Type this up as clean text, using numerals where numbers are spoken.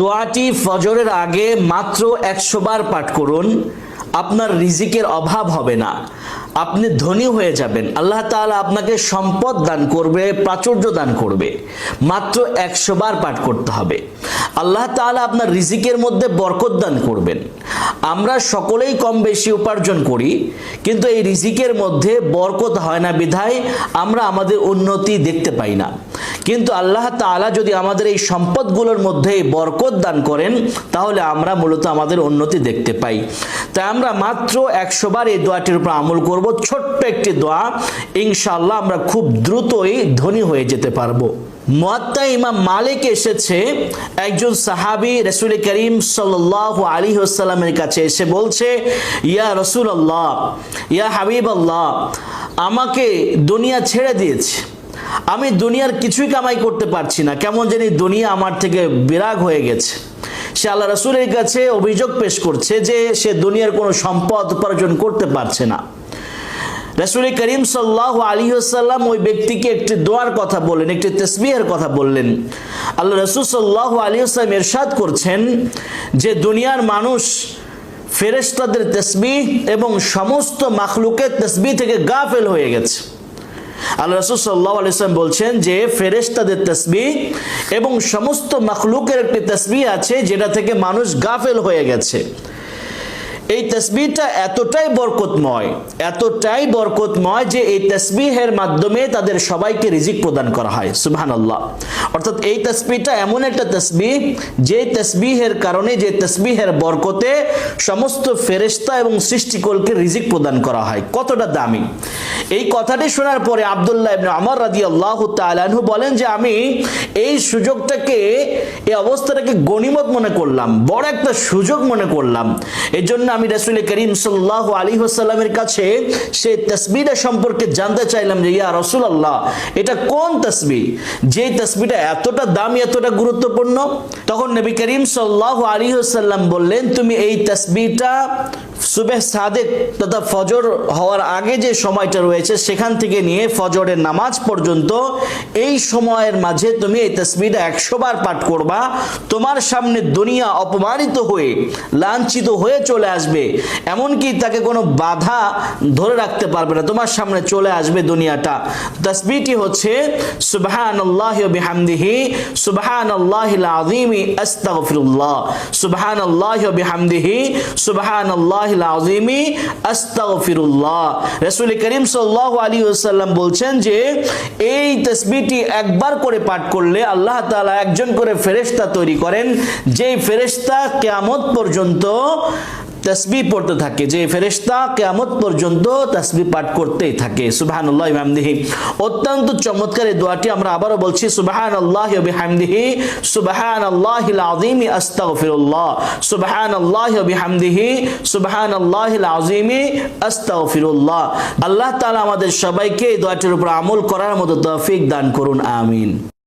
দোয়াটি ফজরের আগে মাত্র 100 বার পাঠ করুন। আপনার রিজিকের অভাব হবে না, আপনি ধনী হয়ে যাবেন। আল্লাহ তাআলা আপনাকে সম্পদ দান করবে, প্রাচুর্য দান করবে। মাত্র 100 বার পাঠ করতে হবে। আল্লাহ তাআলা আপনার রিজিকের মধ্যে বরকত দান করবেন। আমরা সকলেই কম বেশি উপার্জন করি, কিন্তু এই রিজিকের মধ্যে বরকত হয় না বিধায় আমরা আমাদের উন্নতি দেখতে পাই না। কিন্তু আল্লাহ তাআলা যদি আমাদের এই সম্পদগুলোর মধ্যে বরকত দান করেন, তাহলে আমরা মূলত আমাদের উন্নতি দেখতে পাই। তাই আমরা মাত্র 100 বার এই দোয়াটির উপর আমল করব। ছোট্ট একটি দোয়া, ইনশাআল্লাহ আমরা খুব দ্রুতই ধনী হয়ে যেতে পারবো। মুয়াত্তা ইমাম মালিক এসেছে, একজন সাহাবী রাসূল করিম সাল্লাল্লাহু আলাইহি ওয়াসাল্লামের কাছে এসে বলছে, ইয়া রাসূলুল্লাহ, ইয়া হাবিবাল্লাহ, আমাকে দুনিয়া ছেড়ে দিয়েছে, আমি দুনিয়ার কিছুই কামাই করতে পারছি না, কেমন জানি দুনিয়া আমার থেকে বিরাগ হয়ে গেছে। সে আল্লাহ রাসূলের কাছে অভিযোগ পেশ করছে যে সে দুনিয়ার কোনো সম্পদ উপার্জন করতে পারছে না। রাসূল করিম সাল্লাল্লাহু আলাইহি ওয়াসাল্লাম ওই ব্যক্তিকে একটি দোয়ার কথা বললেন, একটি তাসবিহের কথা বললেন। আল্লাহ রাসূল সাল্লাল্লাহু আলাইহি ওয়াসাল্লাম ইরশাদ করছেন যে দুনিয়ার মানুষ ফেরেশতাদের তাসবিহ এবং সমস্ত মাখলুকের তাসবিহ থেকে গাফেল হয়ে গেছে। আল্লাহ রাসূল সাল্লাল্লাহু আলাইহি ওয়াসাল্লাম বলছেন যে ফেরেশতাদের তাসবিহ এবং সমস্ত মাখলুকের একটি তাসবিহ আছে যেটা থেকে মানুষ গাফেল হয়ে গেছে। এই তাসবিহটা এতটাই বরকতময় যে এই তাসবিহের মাধ্যমে তাদের সবাইকে রিজিক প্রদান করা হয়। সুবহানাল্লাহ। অর্থাৎ এই তাসবিহটা এমন একটা তাসবিহ যে তাসবিহের কারণে, যে তাসবিহের বরকতে সমস্ত ফেরেশতা এবং সৃষ্টিকুলকে রিজিক প্রদান করা হয়। কতটা দামি! এই কথাটি শোনার পরে আব্দুল্লাহ ইবনে ওমর রাদিয়াল্লাহু তাআলা আনহু বলেন যে আমি এই সুযোগটাকে, এই অবস্থাটাকে গনিমত মনে করলাম, বড় একটা সুযোগ মনে করলাম। এজন্য আমি রাসূল করিম সাল্লাল্লাহু আলাইহি ওয়াসাল্লামের কাছে সেই তাসবিহটা সম্পর্কে জানতে চাইলাম যে ইয়া রাসূলুল্লাহ, এটা কোন তাসবিহ, যে তাসবিহটা এতটা দামি, এতটা গুরুত্বপূর্ণ? তখন নবী করিম সাল্লাল্লাহু আলাইহি ওয়াসাল্লাম বললেন, তুমি এই তাসবিহটা সুবহ সাদেক তথা ফজর হওয়ার আগে যে সময়টা রয়েছে সেখান থেকে নিয়ে ফজরের নামাজ পর্যন্ত এই সময়ের মাঝে তুমি এই তাসবিহটা 100 বার পাঠ করবা। তোমার সামনে দুনিয়া অপমানিত হয়ে, লাঞ্ছিত হয়ে চলে আসবে, এমনকি তাকে কোনো বাধা ধরে রাখতে পারবে না, তোমার সামনে চলে আসবে দুনিয়াটা। তাসবিহটি হচ্ছে সুবহানাল্লাহি ওয়া বিহামদিহি সুবহানাল্লাহিল আযীম আস্তাগফিরুল্লাহ, সুবহানাল্লাহি ওয়া বিহামদিহি সুবহানাল্লাহিল আযীম আস্তাগফিরুল্লাহ। রাসূল করিম সাল্লাল্লাহু আলাইহি ওয়াসাল্লাম বলছেন যে এই তাসবিহটি একবার করে পাঠ করলে আল্লাহ তাআলা একজন করে ফেরেশতা তৈরি করেন, যেই ফেরেশতা কিয়ামত পর্যন্ত তাসবিহ পড়তে থাকে, যে ফেরেশতা কিয়ামত পর্যন্ত তাসবিহ পাঠ করতেই থাকে। সুবহানাল্লাহি ওয়া বিহামদিহি। অত্যন্ত চমৎকার এই দোয়াটি আমরা আবারও বলছি, সুবহানাল্লাহি ওয়া বিহামদিহি সুবহানাল্লাহিল আযীম আস্তাগফিরুল্লাহ, সুবহানাল্লাহি ওয়া বিহামদিহি সুবহানাল্লাহিল আযীম আস্তাগফিরুল্লাহ। আল্লাহ তাআলা আমাদের সবাইকে এই দোয়াটির উপর আমল করার মতো তৌফিক দান করুন। আমিন।